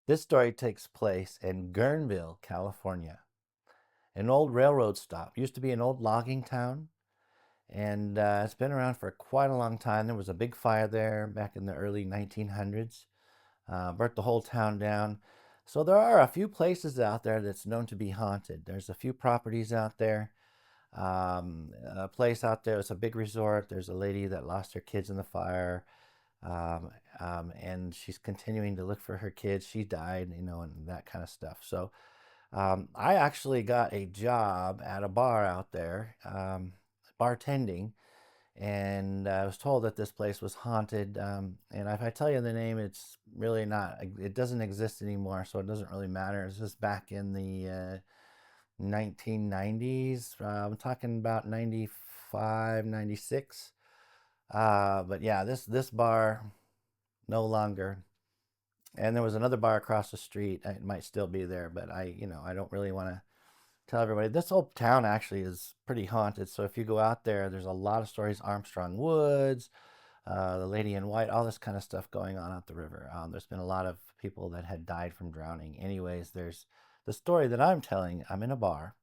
This story takes place in Guerneville, California, an old railroad stop. Used to be an old logging town, and it's been around for quite a long time. There was a big fire there back in the early 1900s, burnt the whole town down. So there are a few places out there that's known to be haunted. There's a few properties out there. A place out there, it's a big resort. There's a lady that lost her kids in the fire, um, and she's continuing to look for her kids. She died, and that kind of stuff. So I actually got a job at a bar out there, bartending, and I was told that this place was haunted. And if I tell you the name, it's really not, it doesn't exist anymore, so it doesn't really matter. It's just back in the 1990s. I'm talking about 95, 96. But yeah, this bar no longer. And there was another bar across the street. It might still be there, but I don't really want to tell everybody. This whole town actually is pretty haunted. So if you go out there, there's a lot of stories. Armstrong Woods, the Lady in White, all this kind of stuff going on out the river. There's been a lot of people that had died from drowning. Anyways, there's the story that I'm telling. I'm in a bar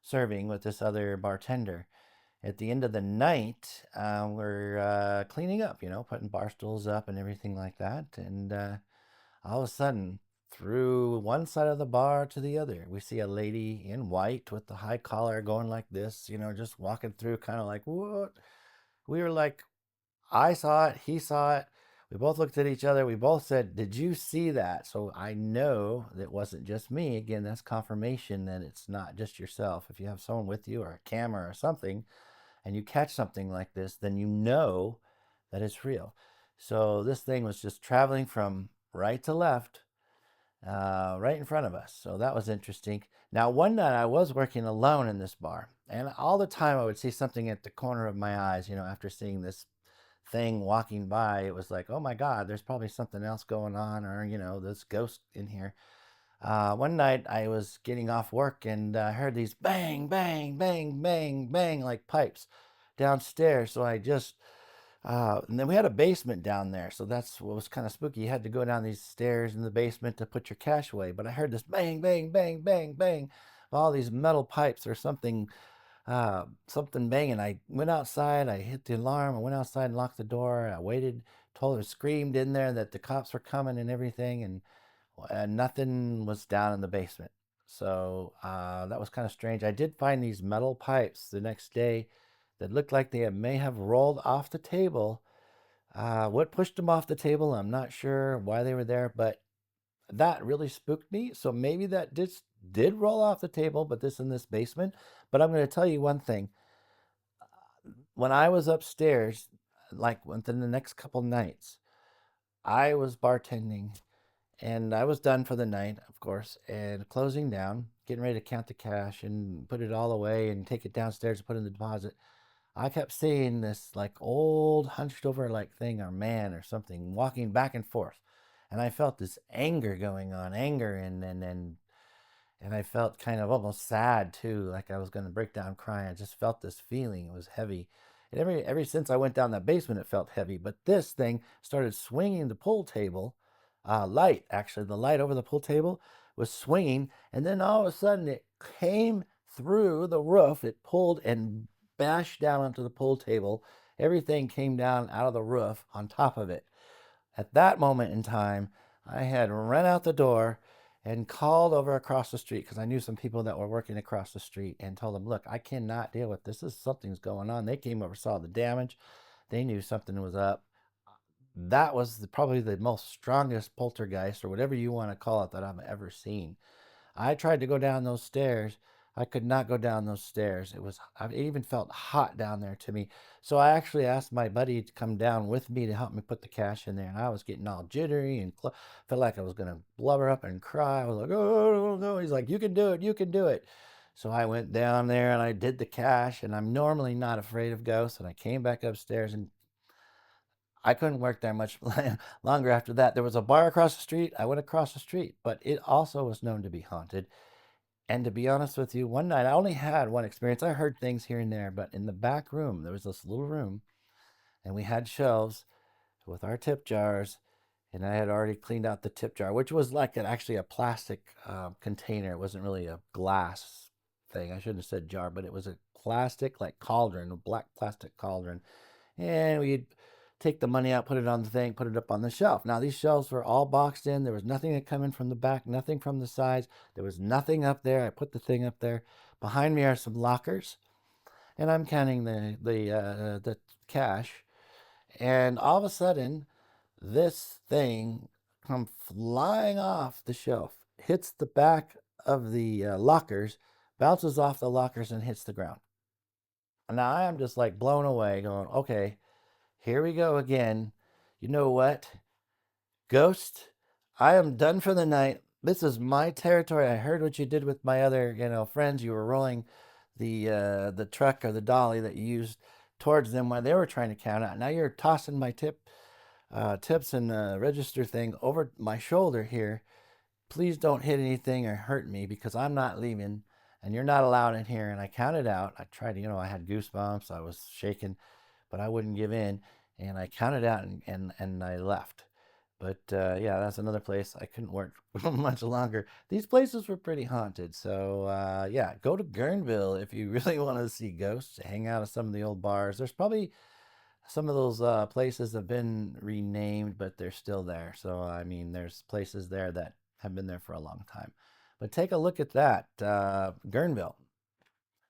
serving with this other bartender. At the end of the night, we're cleaning up, putting bar stools up and everything like that. And all of a sudden, through one side of the bar to the other, we see a lady in white with the high collar going like this, just walking through, kind of like, what? We were like, I saw it, he saw it. We both looked at each other. We both said, "Did you see that?" So I know that wasn't just me. Again, that's confirmation that it's not just yourself. If you have someone with you or a camera or something, and you catch something like this, then you know that it's real. So this thing was just traveling from right to left, right in front of us. So that was interesting. Now, one night I was working alone in this bar, and all the time I would see something at the corner of my eyes, after seeing this thing walking by. It was like, oh my God, there's probably something else going on, or, this ghost in here. One night I was getting off work and I heard these bang, bang, bang, bang, bang, like pipes downstairs. So and then we had a basement down there. So that's what was kind of spooky. You had to go down these stairs in the basement to put your cash away. But I heard this bang, bang, bang, bang, bang, all these metal pipes or something banging. I went outside, I hit the alarm, I went outside and locked the door. I waited, told her, screamed in there that the cops were coming and everything. And nothing was down in the basement. So that was kind of strange. I did find these metal pipes the next day that looked like they may have rolled off the table. What pushed them off the table, I'm not sure why they were there, but that really spooked me. So maybe that did roll off the table, but this in this basement. But I'm going to tell you one thing. When I was upstairs, like within the next couple nights, I was bartending and I was done for the night, of course, and closing down, getting ready to count the cash and put it all away and take it downstairs and put in the deposit. I kept seeing this like old hunched over like thing or man or something walking back and forth. And I felt this anger going on, anger and I felt kind of almost sad too, like I was going to break down crying. I just felt this feeling. It was heavy. And ever since I went down that basement, it felt heavy. But this thing started swinging the pool table, light actually, the light over the pool table was swinging, and then all of a sudden it came through the roof. It pulled and bashed down onto the pool table. Everything came down out of the roof on top of it. At that moment in time, I had run out the door and called over across the street because I knew some people that were working across the street and told them, look, I cannot deal with this. Something's going on. They came over, saw the damage. They knew something was up. That was probably the most strongest poltergeist or whatever you want to call it that I've ever seen. I tried to go down those stairs. I could not go down those stairs. It even felt hot down there to me. So I actually asked my buddy to come down with me to help me put the cash in there. And I was getting all jittery and felt like I was going to blubber up and cry. I was like, oh, no. He's like, you can do it. You can do it. So I went down there and I did the cash. And I'm normally not afraid of ghosts. And I came back upstairs and I couldn't work there much longer after that. There was a bar across the street. I went across the street, but it also was known to be haunted. And to be honest with you, one night I only had one experience. I heard things here and there, but in the back room, there was this little room, and we had shelves with our tip jars. and I had already cleaned out the tip jar, which was like actually a plastic container. It wasn't really a glass thing. I shouldn't have said jar, but it was a plastic like cauldron, a black plastic cauldron. And we'd take the money out, put it on the thing, put it up on the shelf. Now these shelves were all boxed in. There was nothing that come in from the back, nothing from the sides. There was nothing up there. I put the thing up there. Behind me are some lockers, and I'm counting the cash. And all of a sudden, this thing come flying off the shelf, hits the back of the lockers, bounces off the lockers, and hits the ground. Now I am just like blown away, going, okay, here we go again. You know what? Ghost, I am done for the night. This is my territory. I heard what you did with my other, friends. You were rolling the truck or the dolly that you used towards them while they were trying to count out. Now you're tossing my tips and register thing over my shoulder here. Please don't hit anything or hurt me because I'm not leaving and you're not allowed in here. And I counted out. I tried to, I had goosebumps. I was shaking, but I wouldn't give in. And I counted out and I left. But yeah, that's another place I couldn't work much longer. These places were pretty haunted. So yeah, go to Guerneville if you really want to see ghosts, hang out at some of the old bars. There's probably some of those places have been renamed, but they're still there. So, I mean, there's places there that have been there for a long time. But take a look at that. Guerneville,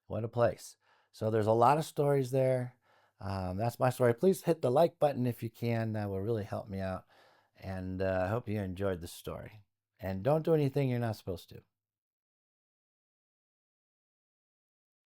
what a place. So, there's a lot of stories there. That's my story. Please hit the like button if you can. That will really help me out. And I hope you enjoyed the story. And don't do anything you're not supposed to.